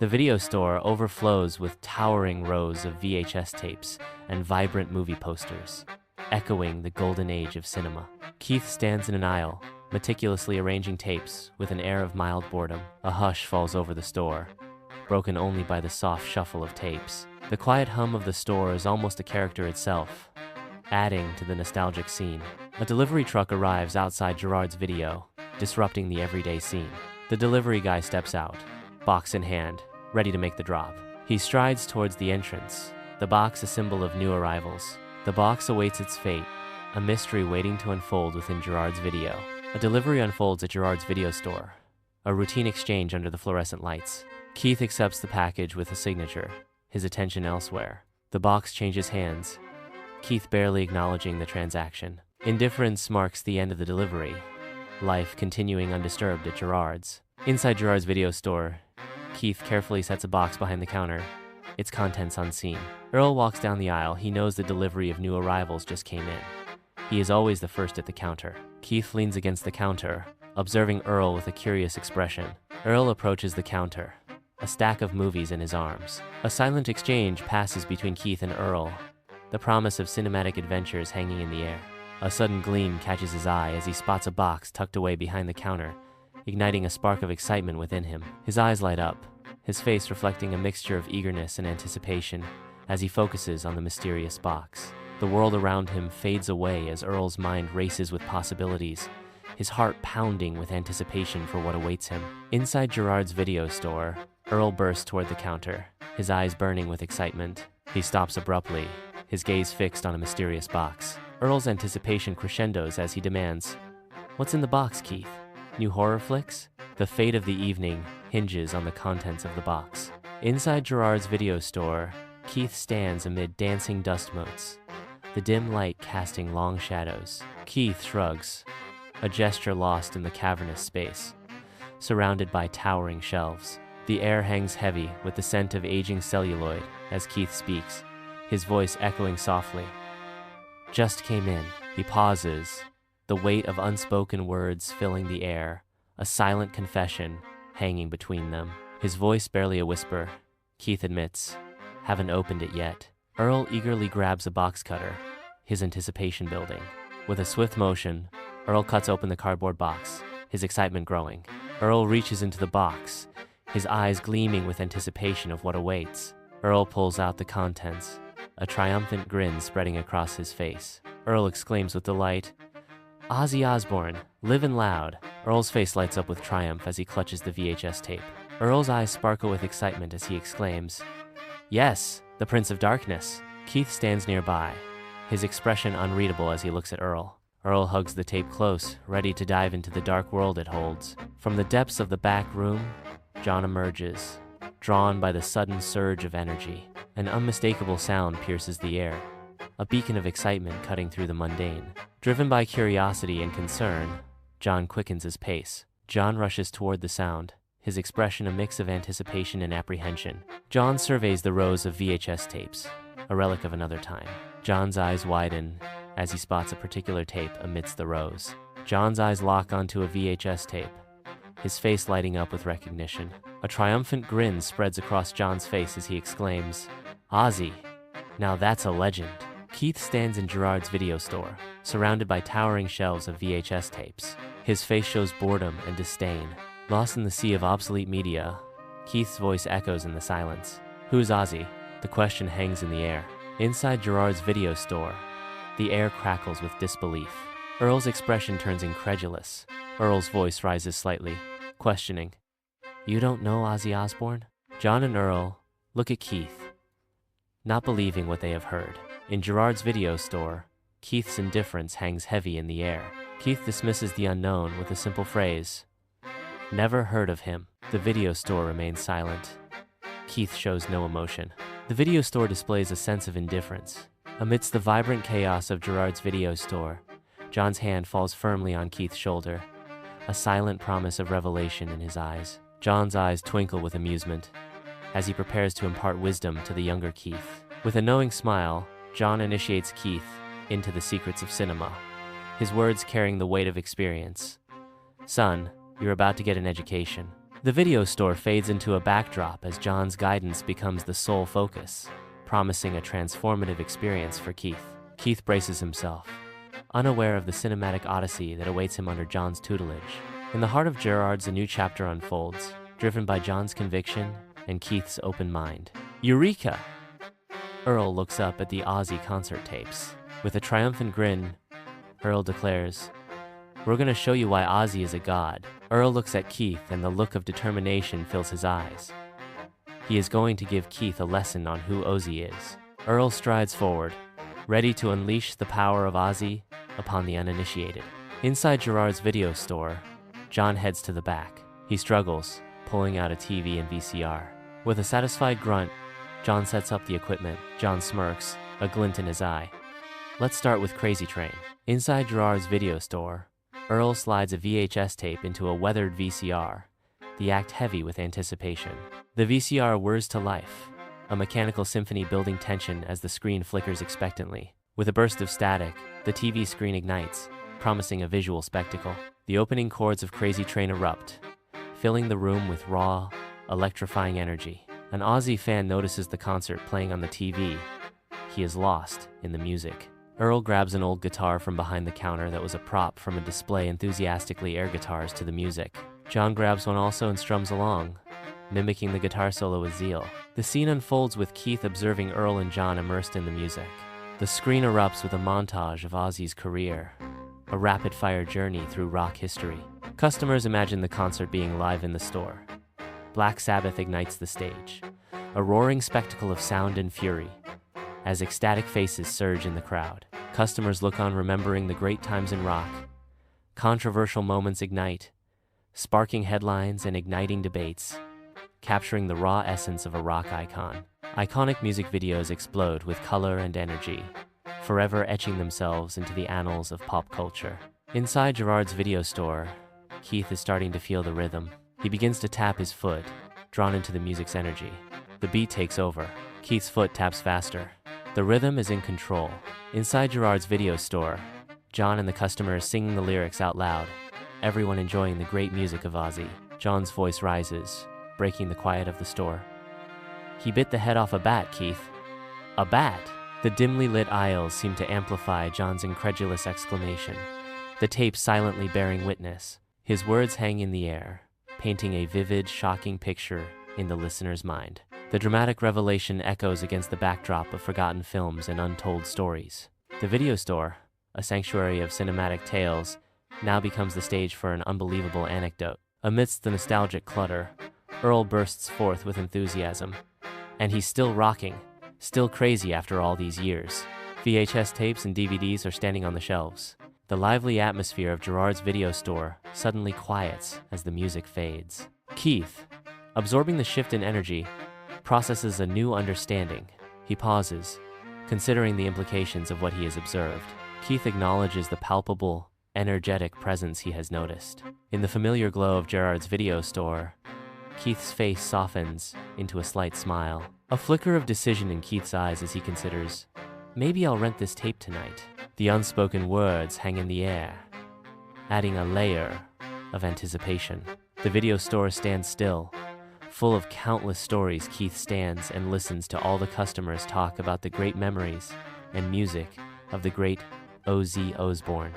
The video store overflows with towering rows of VHS tapes and vibrant movie posters, echoing the golden age of cinema. Keith stands in an aisle, meticulously arranging tapes with an air of mild boredom. A hush falls over the store, broken only by the soft shuffle of tapes. The quiet hum of the store is almost a character itself, adding to the nostalgic scene. A delivery truck arrives outside Gerard's video, disrupting the everyday scene. The delivery guy steps out, box in hand, ready to make the drop. He strides towards the entrance, the box a symbol of new arrivals. The box awaits its fate, a mystery waiting to unfold within Gerard's video. A delivery unfolds at Gerard's video store, a routine exchange under the fluorescent lights. Keith accepts the package with a signature, his attention elsewhere. The box changes hands, Keith barely acknowledging the transaction. Indifference marks the end of the delivery, life continuing undisturbed at Gerard's. Inside Gerard's video store, Keith carefully sets a box behind the counter, its contents unseen. Earl walks down the aisle. He knows the delivery of new arrivals just came in. He is always the first at the counter. Keith leans against the counter, observing Earl with a curious expression. Earl approaches the counter, a stack of movies in his arms. A silent exchange passes between Keith and Earl, the promise of cinematic adventures hanging in the air. A sudden gleam catches his eye as he spots a box tucked away behind the counter, igniting a spark of excitement within him. His eyes light up, his face reflecting a mixture of eagerness and anticipation as he focuses on the mysterious box. The world around him fades away as Earl's mind races with possibilities, his heart pounding with anticipation for what awaits him. Inside Gerard's video store, Earl bursts toward the counter, his eyes burning with excitement. He stops abruptly, his gaze fixed on a mysterious box. Earl's anticipation crescendos as he demands, "What's in the box, Keith? New horror flicks?" The fate of the evening hinges on the contents of the box. Inside Gerard's video store, Keith stands amid dancing dust motes, the dim light casting long shadows. Keith shrugs, a gesture lost in the cavernous space, surrounded by towering shelves. The air hangs heavy with the scent of aging celluloid as Keith speaks, his voice echoing softly. "Just came in." He pauses, the weight of unspoken words filling the air, a silent confession hanging between them. His voice barely a whisper. Keith admits, "Haven't opened it yet." Earl eagerly grabs a box cutter, his anticipation building. With a swift motion, Earl cuts open the cardboard box, his excitement growing. Earl reaches into the box, his eyes gleaming with anticipation of what awaits. Earl pulls out the contents, a triumphant grin spreading across his face. Earl exclaims with delight, "Ozzy Osbourne, livin' loud." Earl's face lights up with triumph as he clutches the VHS tape. Earl's eyes sparkle with excitement as he exclaims, "Yes, the Prince of Darkness." Keith stands nearby, his expression unreadable as he looks at Earl. Earl hugs the tape close, ready to dive into the dark world it holds. From the depths of the back room, John emerges, drawn by the sudden surge of energy. An unmistakable sound pierces the air, a beacon of excitement cutting through the mundane. Driven by curiosity and concern, John quickens his pace. John rushes toward the sound, his expression a mix of anticipation and apprehension. John surveys the rows of VHS tapes, a relic of another time. John's eyes widen as he spots a particular tape amidst the rows. John's eyes lock onto a VHS tape, his face lighting up with recognition. A triumphant grin spreads across John's face as he exclaims, "Ozzy, now that's a legend." Keith stands in Gerard's video store, surrounded by towering shelves of VHS tapes. His face shows boredom and disdain. Lost in the sea of obsolete media, Keith's voice echoes in the silence. "Who's Ozzy?" The question hangs in the air. Inside Gerard's video store, the air crackles with disbelief. Earl's expression turns incredulous. Earl's voice rises slightly, questioning, "You don't know Ozzy Osbourne?" John and Earl look at Keith, not believing what they have heard. In Gerard's video store, Keith's indifference hangs heavy in the air. Keith dismisses the unknown with a simple phrase, "Never heard of him." The video store remains silent. Keith shows no emotion. The video store displays a sense of indifference. Amidst the vibrant chaos of Gerard's video store, John's hand falls firmly on Keith's shoulder, a silent promise of revelation in his eyes. John's eyes twinkle with amusement as he prepares to impart wisdom to the younger Keith. With a knowing smile, John initiates Keith into the secrets of cinema, his words carrying the weight of experience. "Son, you're about to get an education. The video store fades into a backdrop as John's guidance becomes the sole focus, promising a transformative experience for Keith. Keith braces himself, unaware of the cinematic odyssey that awaits him under John's tutelage. In the heart of Gerard's, a new chapter unfolds, driven by John's conviction and Keith's open mind. Eureka! Earl looks up at the Ozzy concert tapes. With a triumphant grin, Earl declares, "We're gonna show you why Ozzy is a god." Earl looks at Keith and the look of determination fills his eyes. He is going to give Keith a lesson on who Ozzy is. Earl strides forward, ready to unleash the power of Ozzy upon the uninitiated. Inside Gerard's video store, John heads to the back. He struggles, pulling out a TV and VCR. With a satisfied grunt, John sets up the equipment. John smirks, a glint in his eye. Let's start with Crazy Train. Inside Gerard's video store, Earl slides a VHS tape into a weathered VCR, the act heavy with anticipation. The VCR whirs to life, a mechanical symphony building tension as the screen flickers expectantly. With a burst of static, the TV screen ignites, promising a visual spectacle. The opening chords of Crazy Train erupt, filling the room with raw, electrifying energy. An Ozzy fan notices the concert playing on the TV. He is lost in the music. Earl grabs an old guitar from behind the counter that was a prop from a display, enthusiastically air guitars to the music. John grabs one also and strums along, mimicking the guitar solo with zeal. The scene unfolds with Keith observing Earl and John immersed in the music. The screen erupts with a montage of Ozzy's career, a rapid-fire journey through rock history. Customers imagine the concert being live in the store. Black Sabbath ignites the stage, a roaring spectacle of sound and fury. As ecstatic faces surge in the crowd, customers look on, remembering the great times in rock. Controversial moments ignite, sparking headlines and igniting debates, capturing the raw essence of a rock icon. Iconic music videos explode with color and energy, forever etching themselves into the annals of pop culture. Inside Gerard's video store, Keith is starting to feel the rhythm. He begins to tap his foot, drawn into the music's energy. The beat takes over. Keith's foot taps faster. The rhythm is in control. Inside Gerard's video store, John and the customer are singing the lyrics out loud, everyone enjoying the great music of Ozzy. John's voice rises, breaking the quiet of the store. "He bit the head off a bat, Keith." "A bat?" The dimly lit aisles seem to amplify John's incredulous exclamation, the tape silently bearing witness. His words hang in the air, painting a vivid, shocking picture in the listener's mind. The dramatic revelation echoes against the backdrop of forgotten films and untold stories. The video store, a sanctuary of cinematic tales, now becomes the stage for an unbelievable anecdote. Amidst the nostalgic clutter, Earl bursts forth with enthusiasm. And he's still rocking, still crazy after all these years. VHS tapes and DVDs are standing on the shelves. The lively atmosphere of Gerard's video store suddenly quiets as the music fades. Keith, absorbing the shift in energy, processes a new understanding. He pauses, considering the implications of what he has observed. Keith acknowledges the palpable, energetic presence he has noticed. In the familiar glow of Gerard's video store, Keith's face softens into a slight smile. A flicker of decision in Keith's eyes as he considers, "Maybe I'll rent this tape tonight." The unspoken words hang in the air, adding a layer of anticipation. The video store stands still, full of countless stories. Keith stands and listens to all the customers talk about the great memories and music of the great Ozzy Osbourne.